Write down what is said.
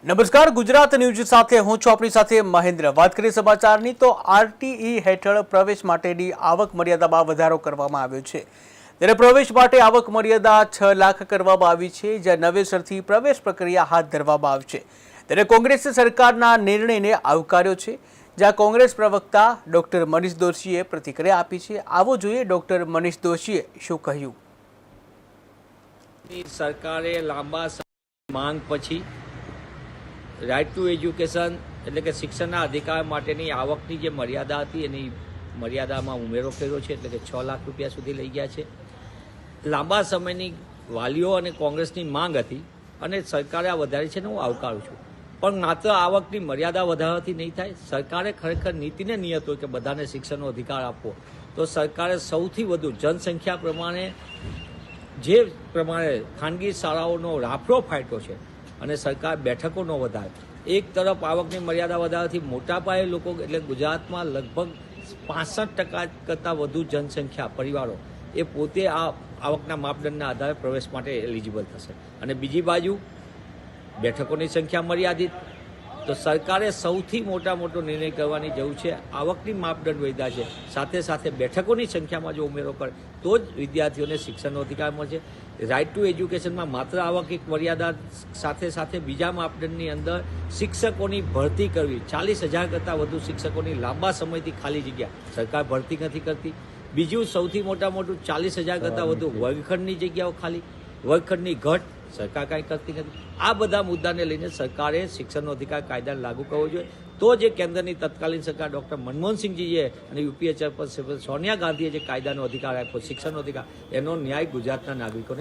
નમસ્કાર, ગુજરાત ન્યૂઝ સાથે હું છું આપણી સાથે મહેન્દ્ર। વાત કરીએ સમાચારની તો આરટીઈ હેઠળ પ્રવેશ માટેની આવક મર્યાદામાં વધારો કરવામાં આવ્યો છે। ત્યારે પ્રવેશ માટે આવક મર્યાદા 6 લાખ કરવામાં આવી છે, જ્યાં નવેસરથી પ્રવેશ પ્રક્રિયા હાથ ધરવામાં આવશે। ત્યારે કોંગ્રેસ સરકારના નિર્ણયને આવકાર્યો છે, જ્યાં કોંગ્રેસ પ્રવક્તા ડોક્ટર મનીષ દોશીએ પ્રતિક્રિયા આપી છે। આવો જોઈએ ડોક્ટર મનીષ દોશીએ શું કહ્યું। સરકારે લાંબા માંગ પછી રાઇટ ટુ એજ્યુકેશન એટલે કે શિક્ષણના અધિકાર માટેની આવકની જે મર્યાદા હતી એની મર્યાદામાં ઉમેરો કર્યો છે, એટલે કે 6 લાખ રૂપિયા સુધી લઈ ગયા છે। લાંબા સમયની વાલીઓ અને કોંગ્રેસની માંગ હતી અને સરકારે આ વધારી છે ને હું આવકારું છું, પણ માત્ર આવકની મર્યાદા વધારવાથી નહીં થાય। સરકારે ખરેખર નીતિને નિયત હોય કે બધાને શિક્ષણનો અધિકાર આપવો, તો સરકારે સૌથી વધુ જનસંખ્યા પ્રમાણે જે પ્રમાણે ખાનગી શાળાઓનો રાફડો ફાટ્યો છે અને સરકાર બેઠકોનો વધારે, એક તરફ આવકની મર્યાદા વધારવાથી મોટા પાયે લોકો એટલે ગુજરાતમાં લગભગ 65% કરતાં વધુ જનસંખ્યા પરિવારો એ પોતે આ આવકના માપદંડના આધારે પ્રવેશ માટે એલિજિબલ થશે। અને બીજી બાજુ બેઠકોની સંખ્યા મર્યાદિત, તો સરકારે સૌથી મોટો નિર્ણય કરવાની જરૂર છે। આવકની માપદંડ વધ્યા છે, સાથે સાથે બેઠકોની સંખ્યામાં જો ઉમેરો કરે તો જ વિદ્યાર્થીઓને શિક્ષણનો અધિકાર મળશે। રાઇટ ટુ એજ્યુકેશનમાં માત્ર આવક એક મર્યાદા સાથે સાથે બીજા માપદંડની અંદર શિક્ષકોની ભરતી કરવી, 40,000 કરતાં વધુ શિક્ષકોની લાંબા સમયથી ખાલી જગ્યા સરકાર ભરતી નથી કરતી। બીજું સૌથી મોટું 40,000 કરતાં વધુ વર્ગખંડની જગ્યાઓ ખાલી, વર્ગખંડની ઘટ સરકાર કાંઈ કરતી નથી। આ બધા મુદ્દાને લઈને સરકારે શિક્ષણનો અધિકાર કાયદાને લાગુ કરવો જોઈએ, તો જે કેન્દ્રની તત્કાલીન સરકાર ડૉક્ટર મનમોહનસિંહજીએ અને યુપીએ ચેરપર્સન સોનિયા ગાંધીએ જે કાયદાનો અધિકાર આપ્યો, શિક્ષણનો અધિકાર, એનો ન્યાય ગુજરાતના નાગરિકોને